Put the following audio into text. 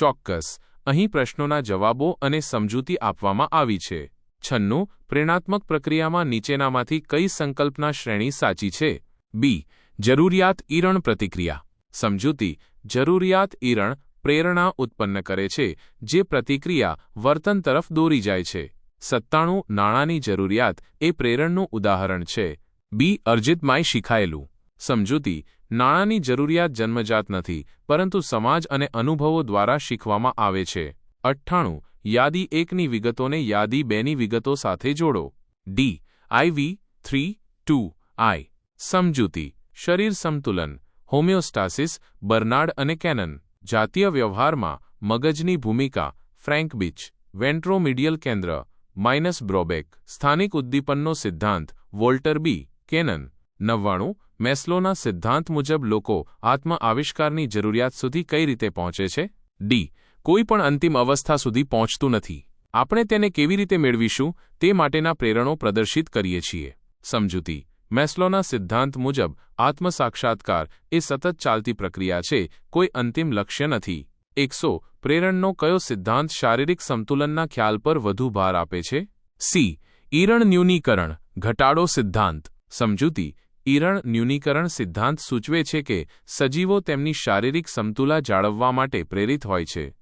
ચોક્કસ. અહીં પ્રશ્નોના જવાબો અને સમજૂતી આપવામાં આવી છે. 96. પ્રેરણાત્મક પ્રક્રિયામાં નીચેનામાંથી કઈ સંકલ્પના શ્રેણી સાચી છે? બી. જરૂરિયાત ઈરણ પ્રતિક્રિયા. સમજૂતી. જરૂરિયાત ઈરણ પ્રેરણા ઉત્પન્ન કરે છે, જે પ્રતિક્રિયા વર્તન તરફ દોરી જાય છે. 97. નાણાંની જરૂરિયાત એ પ્રેરણનું ઉદાહરણ છે. બી. અર્જિતમાય શીખાયેલું. સમજૂતી. નાણાંની જરૂરિયાત જન્મજાત નથી, પરંતુ સમાજ અને અનુભવો દ્વારા શીખવામાં આવે છે. 98. યાદી 1ની વિગતોને યાદી 2ની વિગતો સાથે જોડો. ડી. IV3-2I. સમજૂતી. શરીર સંતુલન. હોમિયોસ્ટાસિસ બર્નાર્ડ અને કેનન. જાતીય વ્યવહારમાં મગજની ભૂમિકા ફ્રેન્ક બીચ. વેન્ટ્રોમીડિયલ કેન્દ્ર માઇનસ બ્રોબેક. સ્થાનિક ઉદ્દીપનનો સિદ્ધાંત વોલ્ટર બી. કેનન. 99. મેસ્લોના સિદ્ધાંત મુજબ લોકો આત્મ-આવિષ્કારની જરૂરિયાત સુધી કઈ રીતે પહોંચે છે? ડી. કોઈ પણ અંતિમ અવસ્થા સુધી પહોંચતું નથી. આપણે તેને કેવી રીતે મેળવીશું તે માટેના પ્રેરણો પ્રદર્શિત કરીએ છીએ. સમજૂતી. મેસ્લોના સિદ્ધાંત મુજબ આત્મ-સાક્ષાત્કાર એ સતત ચાલતી પ્રક્રિયા છે, કોઈ અંતિમ લક્ષ્ય નથી. 100. પ્રેરણનો કયો સિદ્ધાંત શારીરિક સંતુલનના ખ્યાલ પર વધુ ભાર આપે છે? સી. ઈરણ ન્યૂનીકરણ ઘટાડો સિદ્ધાંત. સમજૂતી. ઈરણ ન્યૂનીકરણ સિદ્ધાંત સૂચવે છે કે સજીવો તેમની શારીરિક સમતુલા જાળવવા માટે પ્રેરિત હોય છે.